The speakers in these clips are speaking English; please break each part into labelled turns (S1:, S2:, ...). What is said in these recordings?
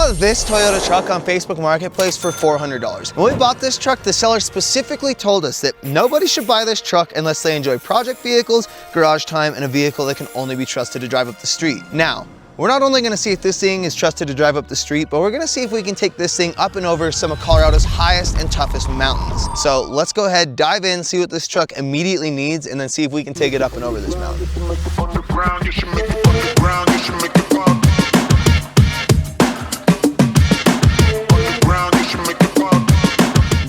S1: bought this Toyota truck on Facebook Marketplace for $400. When we bought this truck, the seller specifically told us that nobody should buy this truck unless they enjoy project vehicles, garage time, and a vehicle that can only be trusted to drive up the street. Now, we're not only gonna see if this thing is trusted to drive up the street, but we're gonna see if we can take this thing up and over some of Colorado's highest and toughest mountains. So let's go ahead, dive in, see what this truck immediately needs, and then see if we can take it up and over this mountain.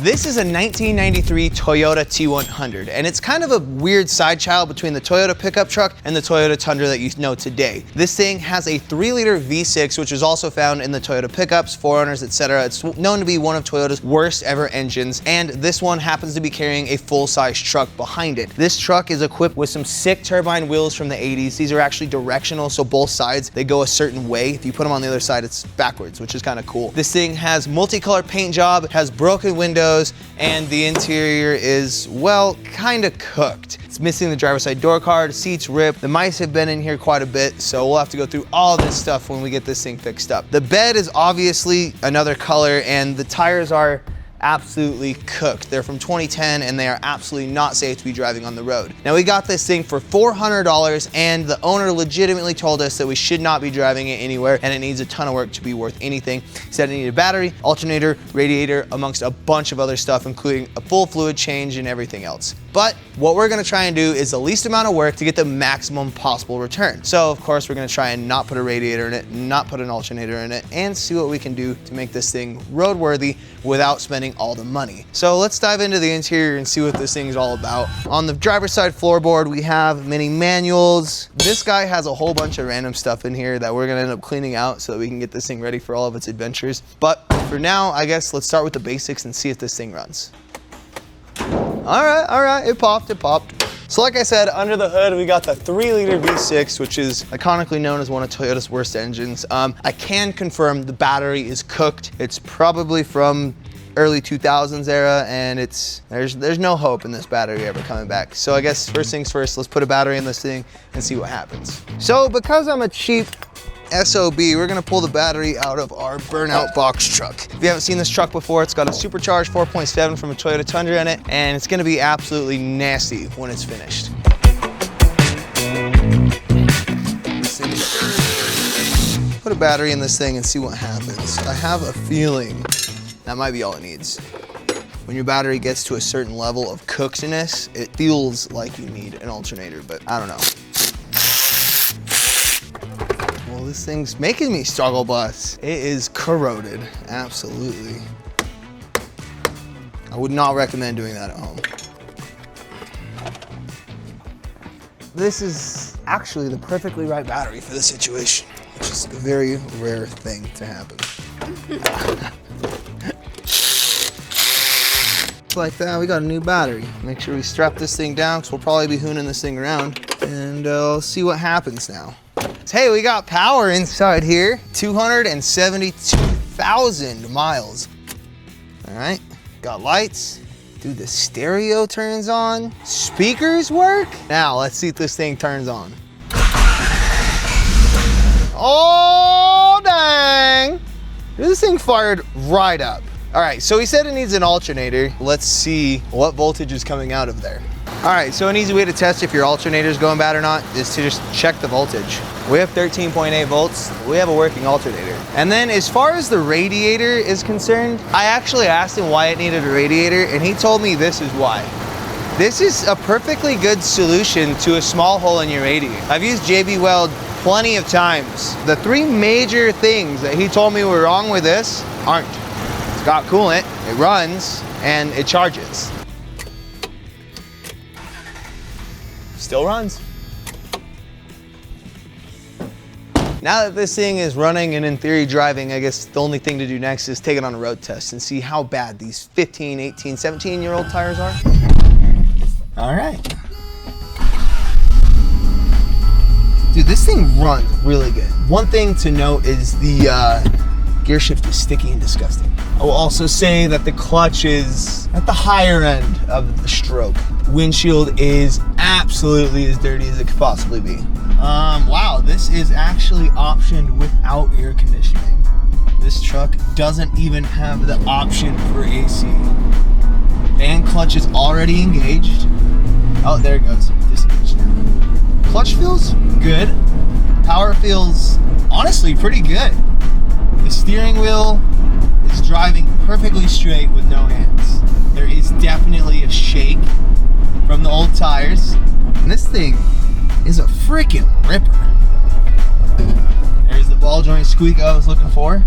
S1: This is a 1993 Toyota T100, and it's kind of a weird side child between the Toyota pickup truck and the Toyota Tundra that you know today. This thing has a 3-liter V6, which is also found in the Toyota pickups, 4Runners, etc. It's known to be one of Toyota's worst ever engines, and this one happens to be carrying a full-size truck behind it. This truck is equipped with some sick turbine wheels from the 80s. These are actually directional, so both sides, they go a certain way. If you put them on the other side, it's backwards, which is kind of cool. This thing has multicolored paint job, has broken windows, and the interior is, well, kind of cooked. It's missing the driver's side door card, seats ripped. The mice have been in here quite a bit, so we'll have to go through all this stuff when we get this thing fixed up. The bed is obviously another color, and the tires are absolutely cooked. They're from 2010 and they are absolutely not safe to be driving on the road. Now, we got this thing for $400 and the owner legitimately told us that we should not be driving it anywhere and it needs a ton of work to be worth anything. He said it needed a battery, alternator, radiator, amongst a bunch of other stuff, including a full fluid change and everything else. But what we're gonna try and do is the least amount of work to get the maximum possible return. So of course we're gonna try and not put a radiator in it, not put an alternator in it, and see what we can do to make this thing roadworthy without spending all the money. So let's dive into the interior and see what this thing's all about. On the driver's side floorboard, we have many manuals. This guy has a whole bunch of random stuff in here that we're gonna end up cleaning out so that we can get this thing ready for all of its adventures. But for now, I guess let's start with the basics and see if this thing runs. All right, it popped. So like I said, under the hood, we got the 3-liter V6, which is iconically known as one of Toyota's worst engines. I can confirm the battery is cooked. It's probably from early 2000s era, and there's no hope in this battery ever coming back. So I guess first things first, let's put a battery in this thing and see what happens. So because I'm a cheap SOB, we're gonna pull the battery out of our burnout box truck. If you haven't seen this truck before, it's got a supercharged 4.7 from a Toyota Tundra in it, and it's gonna be absolutely nasty when it's finished. Put a battery in this thing and see what happens. I have a feeling that might be all it needs. When your battery gets to a certain level of cookedness, it feels like you need an alternator, but I don't know. Well, this thing's making me struggle bus. It is corroded, absolutely. I would not recommend doing that at home. This is actually the perfectly right battery for the situation, which is a very rare thing to happen. Like that, we got a new battery. Make sure we strap this thing down because we'll probably be hooning this thing around, and we'll see what happens now. Hey, we got power inside here. 272,000 miles. All right, got lights. Dude, the stereo turns on. Speakers work. Now let's see if this thing turns on. Oh, dang. This thing fired right up. All right, so he said it needs an alternator. Let's see what voltage is coming out of there. All right, so an easy way to test if your alternator is going bad or not is to just check the voltage. We have 13.8 volts. We have a working alternator. And then as far as the radiator is concerned, I actually asked him why it needed a radiator, and he told me this is why. This is a perfectly good solution to a small hole in your radiator. I've used JB Weld plenty of times. The 3 major things that he told me were wrong with this aren't. It's got coolant, it runs, and it charges. Still runs. Now that this thing is running and in theory driving, I guess the only thing to do next is take it on a road test and see how bad these 15, 18, 17-year-old tires are. All right. Dude, this thing runs really good. One thing to note is the gear shift is sticky and disgusting. I will also say that the clutch is at the higher end of the stroke. Windshield is absolutely as dirty as it could possibly be. Wow, this is actually optioned without air conditioning. This truck doesn't even have the option for AC. Fan clutch is already engaged. Oh, there it goes. Disengaged now. Clutch feels good. Power feels honestly pretty good. The steering wheel is driving perfectly straight with no hands. There is definitely a shake from the old tires. And this thing is a freaking ripper. There's the ball joint squeak I was looking for.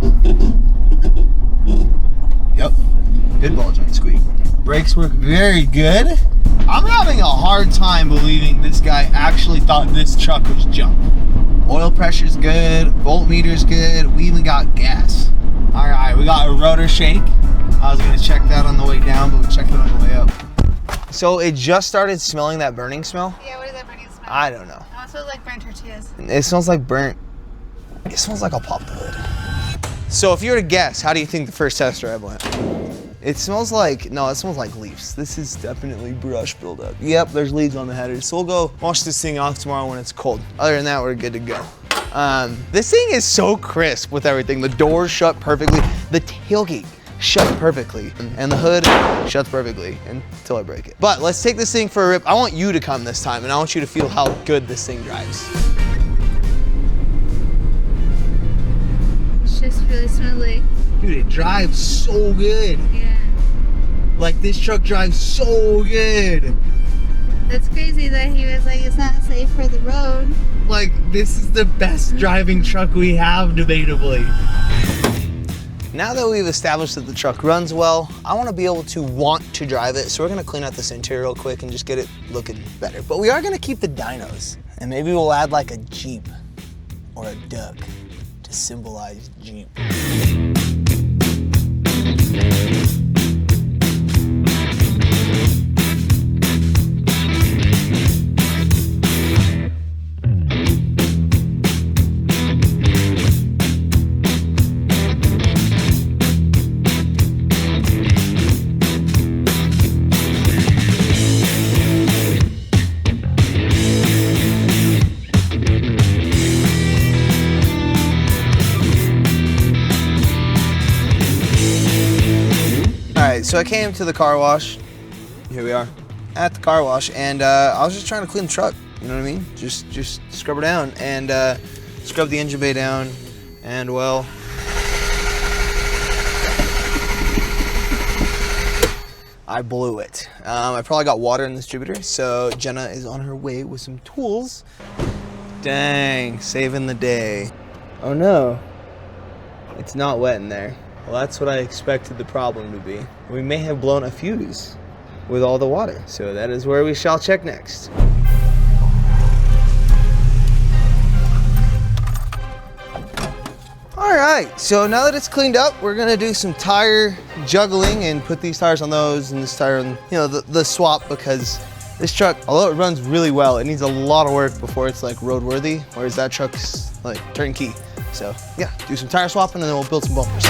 S1: Yep, good ball joint squeak. Brakes work very good. I'm having a hard time believing this guy actually thought this truck was junk. Oil pressure's good, voltmeter's good, we even got gas. All right, we got a rotor shake. I was gonna check that on the way down, but we checked it on the way up. So it just started smelling that burning smell?
S2: Yeah, what is that burning smell?
S1: I don't know.
S2: Oh, it smells like burnt tortillas.
S1: It smells like burnt. It smells like I'll pop the hood. So if you were to guess, how do you think the first test drive went? It smells like, no, it smells like leaves. This is definitely brush buildup. Yep, there's leaves on the header. So we'll go wash this thing off tomorrow when it's cold. Other than that, we're good to go. This thing is so crisp with everything. The doors shut perfectly. The tailgate shut perfectly. And the hood shuts perfectly until I break it. But let's take this thing for a rip. I want you to come this time and I want you to feel how good this thing drives.
S2: It's just really smoothly.
S1: Dude, it drives so good.
S2: Yeah.
S1: Like, this truck drives so good.
S2: That's crazy that he was like, it's not safe for the road.
S1: Like, this is the best driving truck we have, debatably. Now that we've established that the truck runs well, I want to be able to want to drive it. So we're going to clean out this interior real quick and just get it looking better. But we are going to keep the dynos. And maybe we'll add like a Jeep or a duck to symbolize Jeep. So I came to the car wash. Here we are at the car wash, and I was just trying to clean the truck. You know what I mean? Just scrub her down and scrub the engine bay down, and well, I blew it. I probably got water in the distributor, so Jenna is on her way with some tools. Dang, saving the day. Oh no, it's not wet in there. Well, that's what I expected the problem to be. We may have blown a fuse with all the water, so that is where we shall check next. All right, so now that it's cleaned up, we're gonna do some tire juggling and put these tires on those and this tire on, you know, the swap, because this truck, although it runs really well, it needs a lot of work before it's like roadworthy, whereas that truck's like turnkey. So yeah, do some tire swapping and then we'll build some bumpers.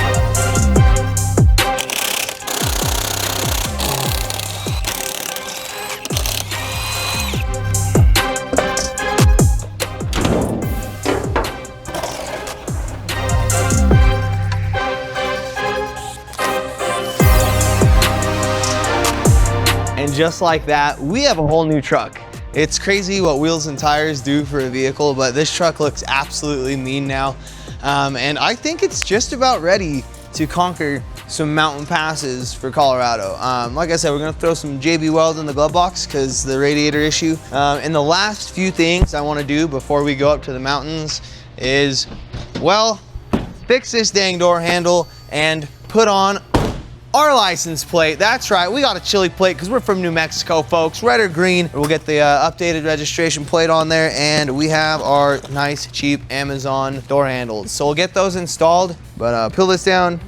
S1: And just like that, we have a whole new truck. It's crazy what wheels and tires do for a vehicle, but this truck looks absolutely mean now. And I think it's just about ready to conquer some mountain passes for Colorado. Like I said, we're gonna throw some JB Weld in the glove box because the radiator issue. And the last few things I wanna do before we go up to the mountains is, well, fix this dang door handle and put on our license plate. That's right, we got a chili plate because we're from New Mexico, folks. Red or green. We'll get the updated registration plate on there, and we have our nice, cheap Amazon door handles. So we'll get those installed, but peel this down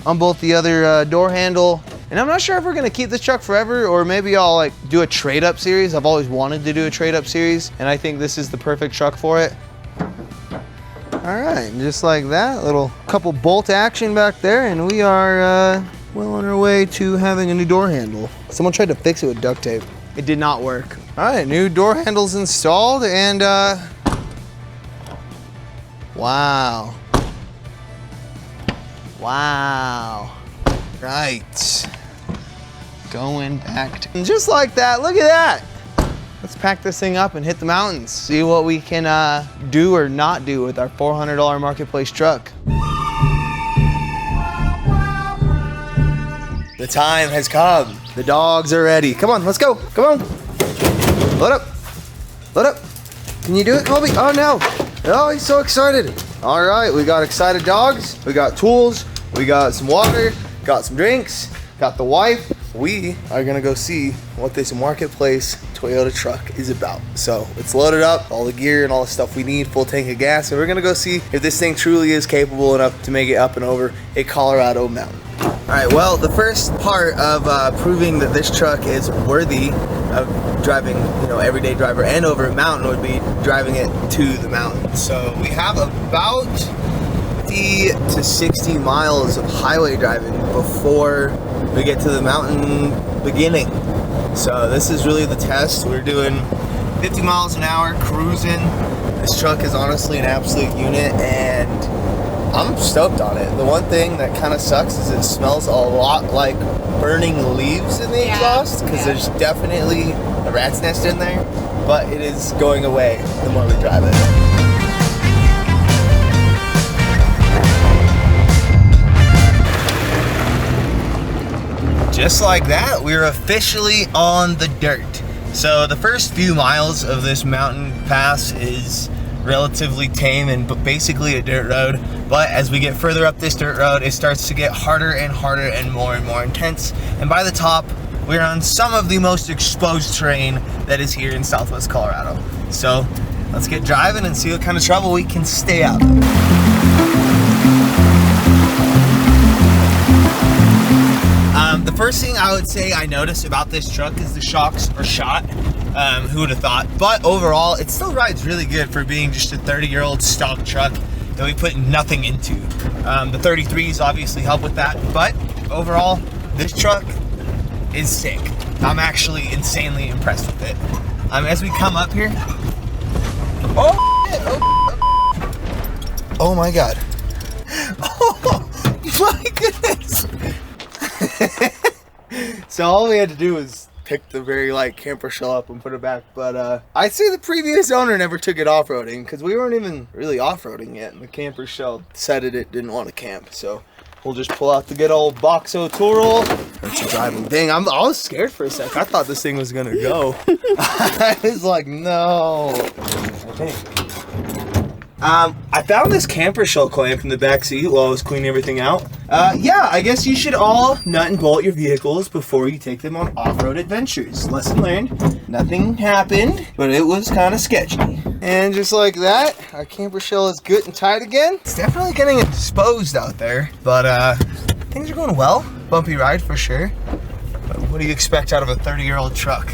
S1: on both the other door handle. And I'm not sure if we're gonna keep this truck forever, or maybe I'll like do a trade-up series. I've always wanted to do a trade-up series, and I think this is the perfect truck for it. All right, just like that, little couple bolt action back there, and we are well on our way to having a new door handle. Someone tried to fix it with duct tape. It did not work. All right, new door handles installed, and wow. Wow. Right. Going back to, and just like that, look at that. Let's pack this thing up and hit the mountains. See what we can do or not do with our $400 marketplace truck. The time has come. The dogs are ready. Come on, let's go. Come on. Load up. Load up. Can you do it, Colby? Oh no. Oh, he's so excited. All right, we got excited dogs. We got tools. We got some water. Got some drinks. Got the wife. We are gonna go see what this marketplace Toyota truck is about. So it's loaded up, all the gear and all the stuff we need, full tank of gas, and we're gonna go see if this thing truly is capable enough to make it up and over a Colorado mountain. All right, well, the first part of proving that this truck is worthy of driving, you know, everyday driver and over a mountain would be driving it to the mountain. So we have about 50 to 60 miles of highway driving before we get to the mountain beginning. So this is really the test. We're doing 50 miles an hour cruising. This truck is honestly an absolute unit and I'm stoked on it. The one thing that kind of sucks is it smells a lot like burning leaves in the exhaust because there's definitely a rat's nest in there, but it is going away the more we drive it. Just like that, we're officially on the dirt. So the first few miles of this mountain pass is relatively tame and basically a dirt road. But as we get further up this dirt road, it starts to get harder and harder and more intense. And by the top, we're on some of the most exposed terrain that is here in Southwest Colorado. So let's get driving and see what kind of trouble we can stay out of. The first thing I would say I noticed about this truck is the shocks are shot. Who would have thought? But overall, it still rides really good for being just a 30-year-old stock truck that we put nothing into. The 33s obviously help with that, but overall, this truck is sick. I'm actually insanely impressed with it. As we come up here, oh my God. Oh my goodness. So all we had to do was pick the very light camper shell up and put it back, but I'd say the previous owner never took it off-roading because we weren't even really off-roading yet, and the camper shell decided it didn't want to camp. So we'll just pull out the good old Boxo tool roll. It's a driving thing. I was scared for a sec. I thought this thing was gonna go. I was like, no. Okay. I found this camper shell clamp in the back seat while I was cleaning everything out. Yeah, I guess you should all nut and bolt your vehicles before you take them on off-road adventures. Lesson learned. Nothing happened, but it was kind of sketchy. And just like that, our camper shell is good and tight again. It's definitely getting exposed out there, but things are going well. Bumpy ride for sure. But what do you expect out of a 30-year-old truck?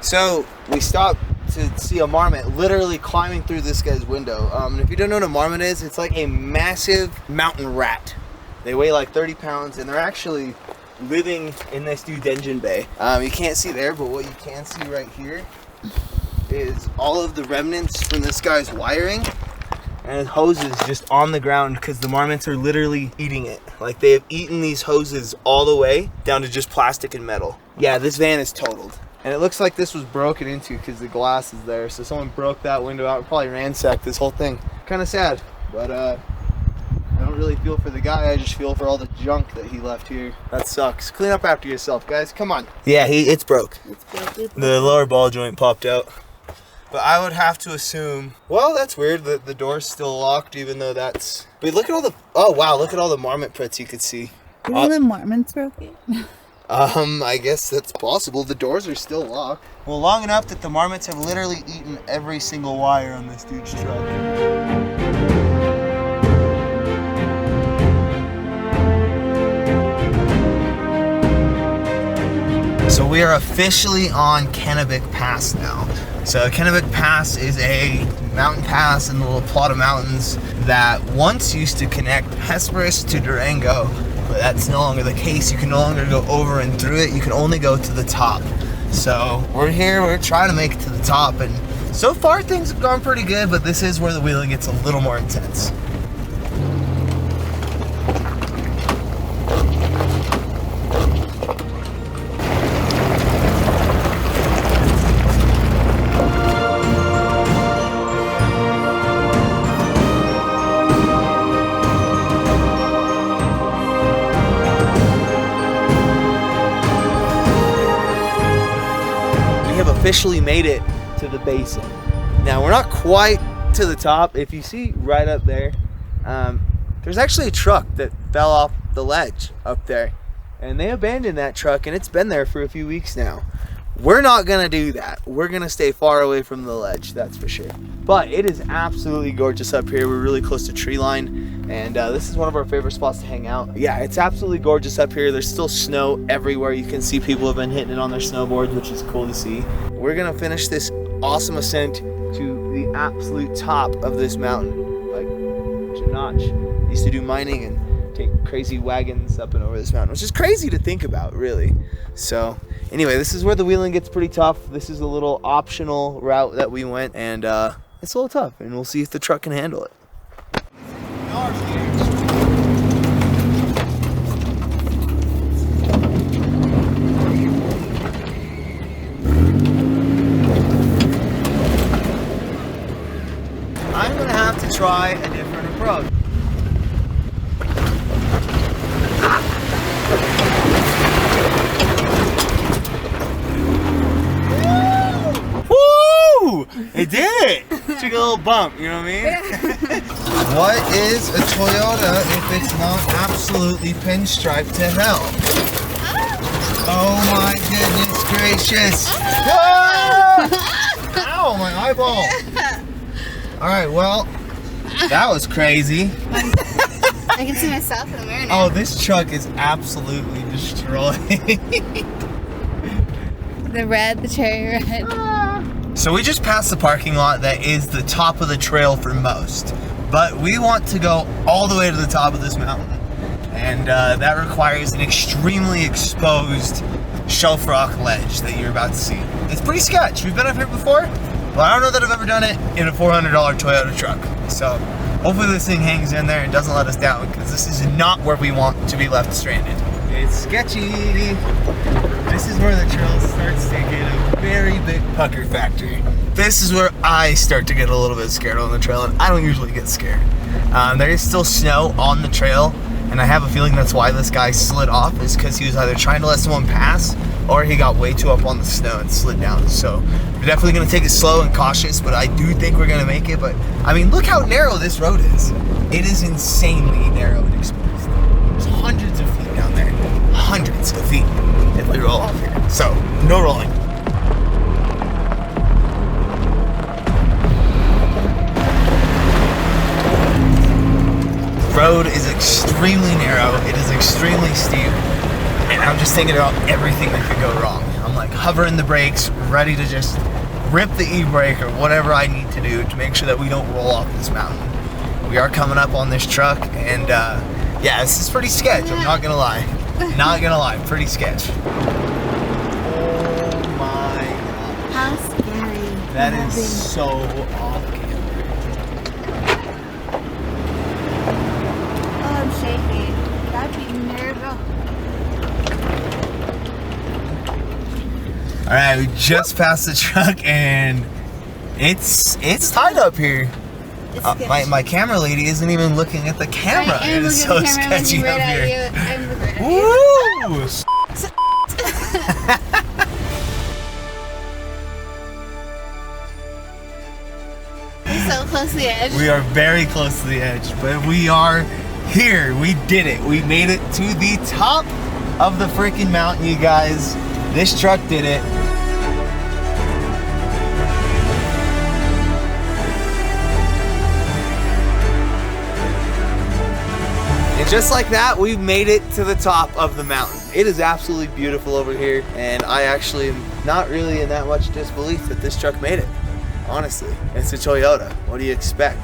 S1: So we stopped to see a marmot literally climbing through this guy's window. And if you don't know what a marmot is, it's like a massive mountain rat. They weigh like 30 pounds and they're actually living in this dude's engine bay. You can't see there, but what you can see right here is all of the remnants from this guy's wiring and hoses just on the ground because the marmots are literally eating it. Like they have eaten these hoses all the way down to just plastic and metal. Yeah, this van is totaled. And it looks like this was broken into because the glass is there. So someone broke that window out and probably ransacked this whole thing. Kind of sad, but I don't really feel for the guy. I just feel for all the junk that he left here. That sucks. Clean up after yourself, guys. Come on. Yeah, it's broke. It's broke. The lower ball joint popped out. But I would have to assume, well, that's weird that the door's still locked even though that's... But look at all the... Oh, wow, look at all the marmot prints you could see.
S2: All the marmots broken?
S1: I guess that's possible. The doors are still locked. Well, long enough that the marmots have literally eaten every single wire on this dude's truck. So we are officially on Kennebec Pass now. So Kennebec Pass is a mountain pass in the little plot of mountains that once used to connect Hesperus to Durango, but that's no longer the case. You can no longer go over and through it. You can only go to the top. So we're here, we're trying to make it to the top, and so far things have gone pretty good, but this is where the wheeling gets a little more intense. Officially made it to the basin. Now we're not quite to the top. If you see right up there, there's actually a truck that fell off the ledge up there, and they abandoned that truck, and it's been there for a few weeks now. We're not gonna do that. We're gonna stay far away from the ledge, that's for sure. But it is absolutely gorgeous up here. We're really close to tree line, and this is one of our favorite spots to hang out. Yeah, it's absolutely gorgeous up here. There's still snow everywhere. You can see people have been hitting it on their snowboards, which is cool to see. We're gonna finish this awesome ascent to the absolute top of this mountain. Like, Notch used to do mining and take crazy wagons up and over this mountain, which is crazy to think about, really. So anyway, this is where the wheeling gets pretty tough. This is a little optional route that we went, and it's a little tough, and we'll see if the truck can handle it. I'm gonna have to try a different approach. Woo! It did it! Took a little bump, you know what I mean? What is a Toyota if it's not absolutely pinstripe to hell? Oh my goodness gracious! Ah! Ow, my eyeball! Alright, well, that was crazy.
S2: I can see myself in the mirror now.
S1: Oh, this truck is absolutely destroyed.
S2: The red, the cherry red.
S1: So we just passed the parking lot that is the top of the trail for most, but we want to go all the way to the top of this mountain, and that requires an extremely exposed shelf rock ledge that you're about to see. It's pretty sketch. We've been up here before, but I don't know that I've ever done it in a $400 Toyota truck. So hopefully this thing hangs in there and doesn't let us down, because this is not where we want to be left stranded. It's sketchy. This is where the trail starts to get a very big pucker factory. This is where I start to get a little bit scared on the trail, and I don't usually get scared. There is still snow on the trail, and I have a feeling that's why this guy slid off, is because he was either trying to let someone pass or he got way too up on the snow and slid down. So we're definitely gonna take it slow and cautious, but I do think we're gonna make it. But I mean, look how narrow this road is. It is insanely narrow and exposed. There's hundreds of feet down there. Hundreds of feet if we roll off here. So, no rolling. Road is extremely narrow. It is extremely steep. And I'm just thinking about everything that could go wrong. I'm like hovering the brakes, ready to just rip the e-brake or whatever I need to do to make sure that we don't roll off this mountain. We are coming up on this truck, and yeah, this is pretty sketch, I'm not gonna lie. Not gonna lie, pretty sketch. Oh my gosh.
S2: How scary.
S1: That is so off camera.
S2: Oh, I'm shaking. That'd be nervous.
S1: Alright, we just passed the truck, and it's tight up here. My camera lady isn't even looking at the camera. It is so sketchy up here. Woo!
S2: We're so close to the edge.
S1: We are very close to the edge, but we are here. We did it. We made it to the top of the freaking mountain, you guys. This truck did it. just like that, we've made it to the top of the mountain. It is absolutely beautiful over here, and I actually am not really in that much disbelief that this truck made it. Honestly, it's a Toyota. What do you expect?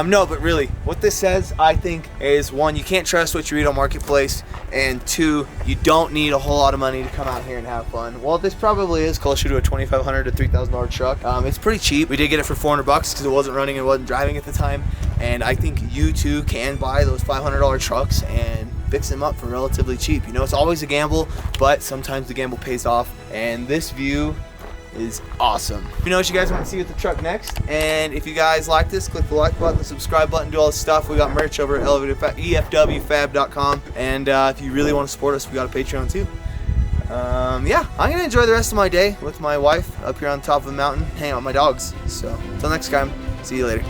S1: No, but really, what this says, I think, is one, you can't trust what you read on Marketplace, and two, you don't need a whole lot of money to come out here and have fun. Well, this probably is closer to a $2,500 to $3,000 truck. It's pretty cheap. We did get it for $400 because it wasn't running and wasn't driving at the time, and I think you too can buy those $500 trucks and fix them up for relatively cheap. You know, it's always a gamble, but sometimes the gamble pays off, and this view is awesome. Let me know what you guys want to see with the truck next, and if you guys like this, click the like button, the subscribe button, do all this stuff. We got merch over at efwfab.com, and if you really want to support us, we got a Patreon too. Yeah, I'm gonna enjoy the rest of my day with my wife up here on top of the mountain, hang out with my dogs. So until next time, see you later.